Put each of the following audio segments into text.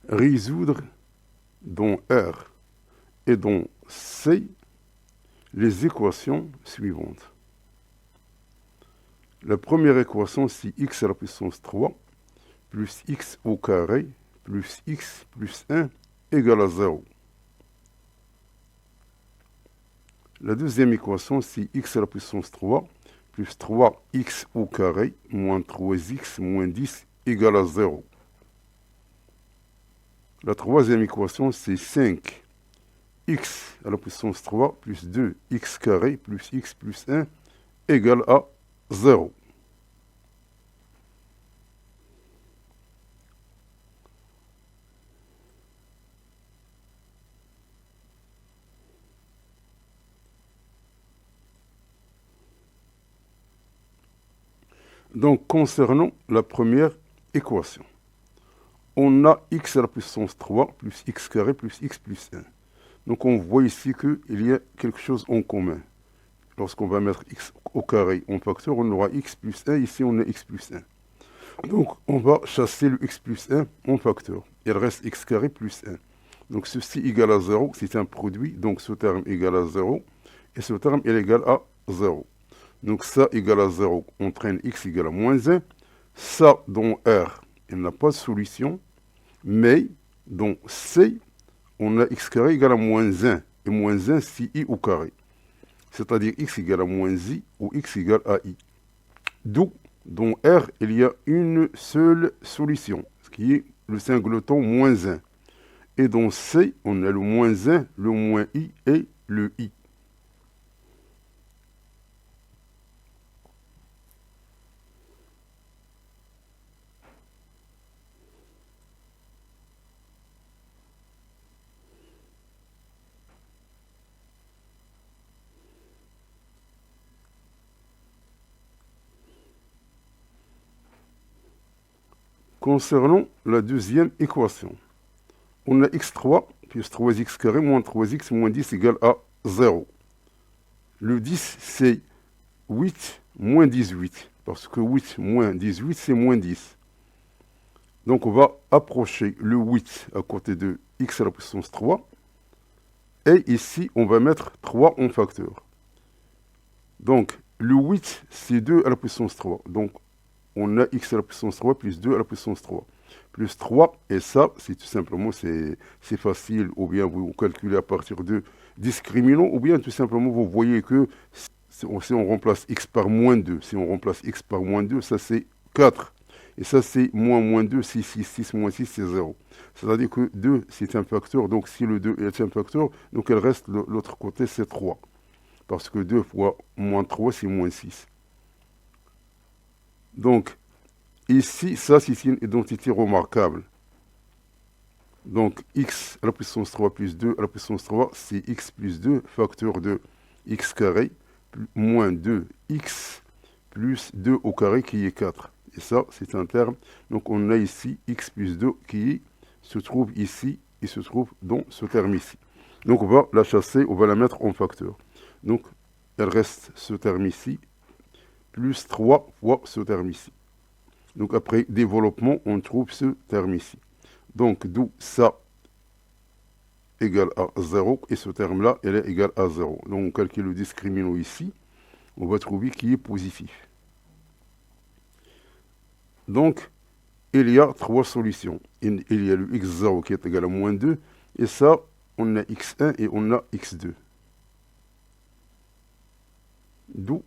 résoudre dans R et dans C les équations suivantes. La première équation, c'est x à la puissance 3 plus x au carré plus x plus 1 égale à 0. La deuxième équation, c'est x à la puissance 3 plus 3x au carré moins 3x moins 10 égale à 0. La troisième équation, c'est 5x à la puissance 3 plus 2x carré plus x plus 1 égale à 0. Donc, concernant la première équation, on a x à la puissance 3 plus x carré plus x plus 1. Donc, on voit ici qu'il y a quelque chose en commun. Lorsqu'on va mettre x au carré en facteur, on aura x plus 1. Ici, on a x plus 1. Donc, on va chasser le x plus 1 en facteur. Il reste x carré plus 1. Donc, ceci égale à 0. C'est un produit. Donc, ce terme égale à 0. Et ce terme est égal à 0. Donc, ça égale à 0 entraîne x égale à moins 1. Ça, dans R, il n'a pas de solution. Mais, dans C, on a x carré égale à moins 1. Et moins 1, c'est i au carré. C'est-à-dire x égale à moins i ou x égale à i. D'où, dans R, il y a une seule solution, ce qui est le singleton moins 1. Et dans C, on a le moins 1, le moins i et le i. Concernant la deuxième équation, on a x3 plus 3x carré moins 3x moins 10 égale à 0. Le 10, c'est 8 moins 18, parce que 8 moins 18, c'est moins 10. Donc on va approcher le 8 à côté de x à la puissance 3. Et ici, on va mettre 3 en facteur. Donc, le 8, c'est 2 à la puissance 3. Donc, on a x à la puissance 3 plus 2 à la puissance 3. Plus 3, et ça, c'est tout simplement, c'est facile, ou bien vous calculez à partir de discriminant, ou bien tout simplement, vous voyez que si on remplace x par moins 2, si on remplace x par moins 2, ça c'est 4. Et ça c'est moins 2, c'est 6, 6 moins 6, c'est 0. C'est-à-dire que 2, c'est un facteur, donc si le 2 est un facteur, donc elle reste l'autre côté, c'est 3. Parce que 2 fois moins 3, c'est moins 6. Donc, ici, ça, c'est une identité remarquable. Donc, x à la puissance 3 plus 2 à la puissance 3, c'est x plus 2, facteur de x carré, moins 2x plus 2 au carré qui est 4. Et ça, c'est un terme. Donc, on a ici x plus 2 qui se trouve ici et se trouve dans ce terme ici. Donc, on va la chasser, on va la mettre en facteur. Donc, elle reste ce terme ici, plus 3 fois ce terme ici. Donc, après développement, on trouve ce terme ici. Donc, d'où ça égale à 0, et ce terme-là, elle est égale à 0. Donc, on calcule le discriminant ici, on va trouver qu'il est positif. Donc, il y a 3 solutions. Il y a le x0 qui est égal à moins 2, et ça, on a x1 et on a x2. D'où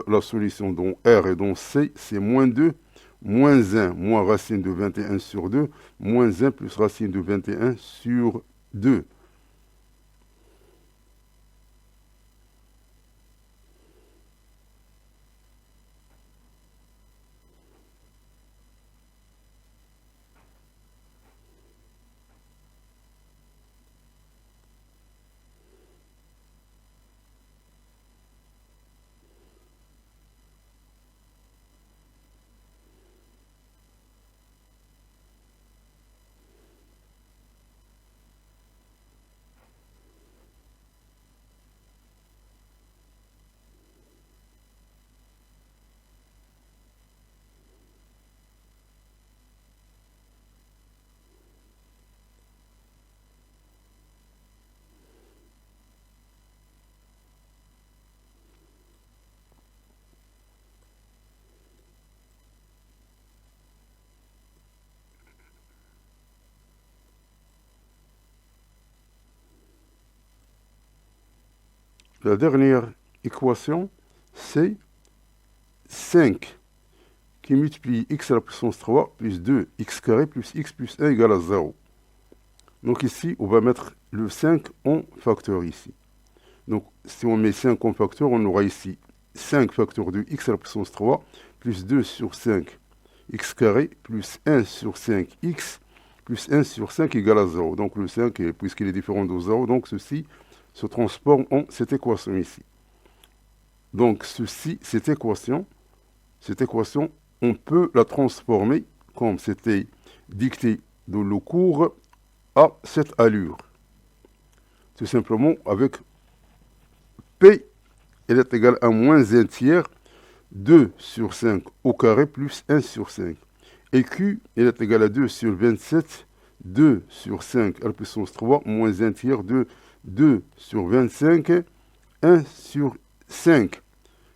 la solution dont R et dont C, c'est moins 2, moins 1, moins racine de 21 sur 2, moins 1 plus racine de 21 sur 2. la dernière équation, c'est 5 qui multiplie x à la puissance 3 plus 2x carré plus x plus 1 égale à 0. Donc ici, on va mettre le 5 en facteur ici. Donc si on met 5 en facteur, on aura ici 5 facteurs de x à la puissance 3 plus 2 sur 5 x carré plus 1 sur 5 x plus 1 sur 5 égale à 0. Donc le 5, puisqu'il est différent de 0, donc ceci se transforme en cette équation ici. Donc cette équation, on peut la transformer, comme c'était dicté dans le cours, à cette allure. Tout simplement avec P, elle est égale à moins 1 tiers 2 sur 5 au carré plus 1 sur 5. Et Q, elle est égale à 2 sur 27, 2 sur 5 à la puissance 3, moins 1 tiers de 2 sur 25, 1 sur 5.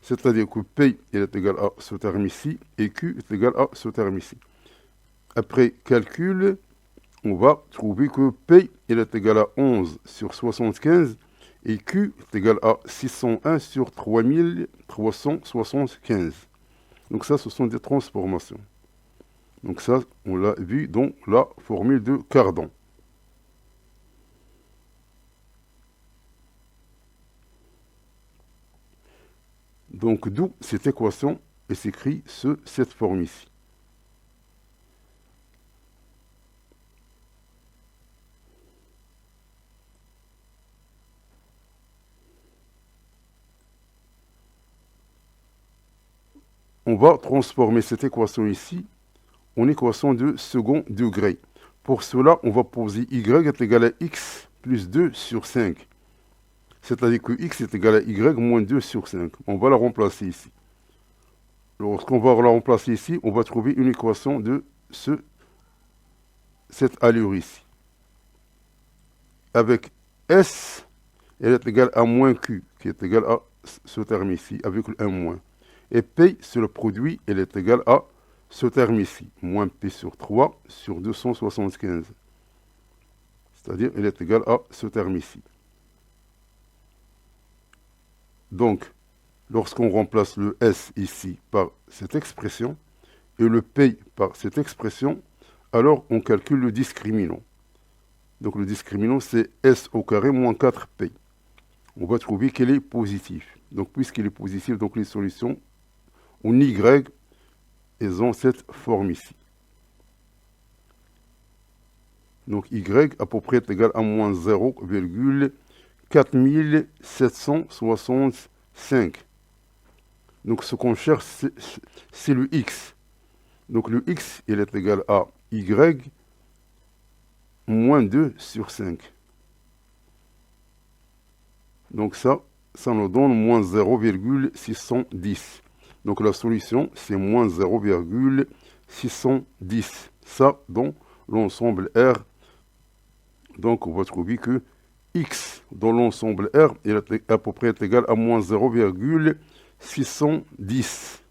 C'est-à-dire que P est égal à ce terme ici et Q est égal à ce terme ici. Après calcul, on va trouver que P est égal à 11 sur 75 et Q est égal à 601 sur 3375. Donc ça, ce sont des transformations. Donc ça, on l'a vu dans la formule de Cardan. Donc d'où cette équation et s'écrit cette forme ici. On va transformer cette équation ici en équation de second degré. Pour cela, on va poser y est égal à x plus 2 sur 5. C'est-à-dire que x est égal à y moins 2 sur 5. On va la remplacer ici. Lorsqu'on va la remplacer ici, on va trouver une équation de cette allure ici. Avec S, elle est égale à moins Q, qui est égal à ce terme ici, avec un moins. Et P, c'est le produit, elle est égale à ce terme ici, moins P sur 3 sur 275. C'est-à-dire, elle est égale à ce terme ici. Donc, lorsqu'on remplace le S ici par cette expression, et le P par cette expression, alors on calcule le discriminant. Donc le discriminant, c'est S au carré moins 4P. On va trouver qu'il est positif. Donc puisqu'il est positif, donc les solutions en Y, elles ont cette forme ici. Donc Y à peu près est égal à moins 0,4765. Donc ce qu'on cherche, c'est le X. Donc le X, il est égal à Y moins 2 sur 5. Donc ça nous donne moins 0,610. Donc la solution, c'est moins 0,610. Ça, dans l'ensemble R. Donc on va trouver que X dans l'ensemble R est à peu près égal à moins 0,610.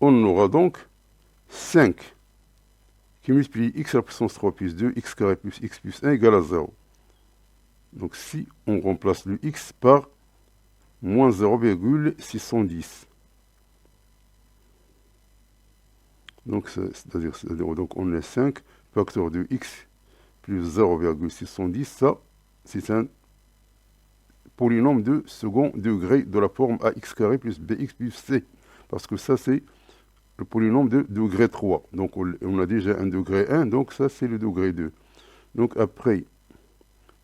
on aura donc 5 qui multiplie x à la puissance 3 plus 2, x carré plus x plus 1 égale à 0. Donc si on remplace le x par moins 0,610. Donc c'est-à-dire donc on est 5 facteur de x plus 0,610. Ça, c'est un polynôme de second degré de la forme ax carré plus bx plus c. Parce que ça, c'est le polynôme de degré 3. Donc on a déjà un degré 1, donc ça, c'est le degré 2. Donc après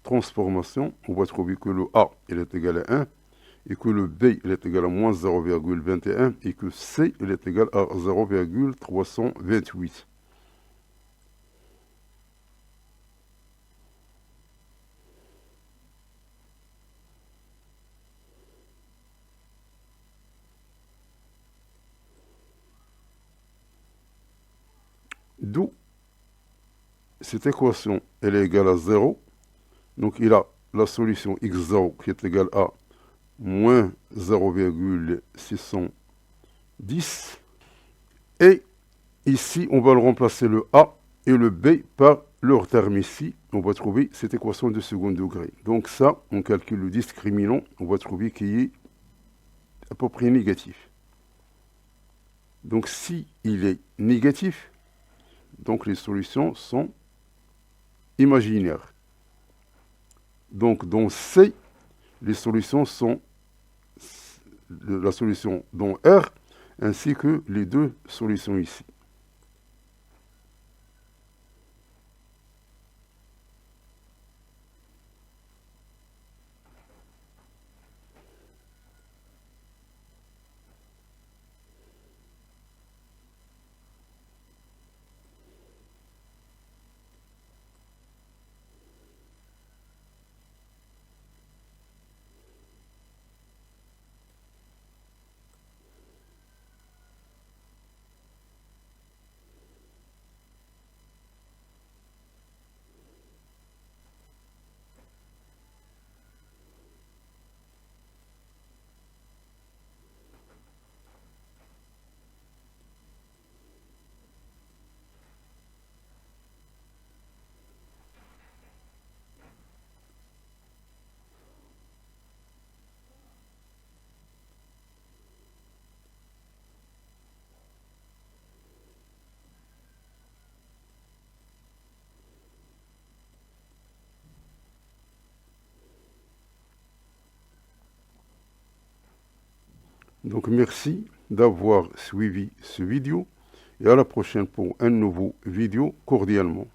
transformation, on va trouver que le a, il est égal à 1, et que le b, il est égal à moins 0,21, et que c, il est égal à 0,328. D'où cette équation, elle est égale à 0. Donc il a la solution x0 qui est égale à moins 0,610. Et ici, on va le remplacer le a et le b par leur terme ici. On va trouver cette équation de second degré. Donc ça, on calcule le discriminant. On va trouver qu'il est à peu près négatif. Donc si il est négatif, donc les solutions sont imaginaires. Donc dans C, les solutions sont la solution dans R, ainsi que les deux solutions ici. Donc merci d'avoir suivi ce vidéo et à la prochaine pour un nouveau vidéo cordialement.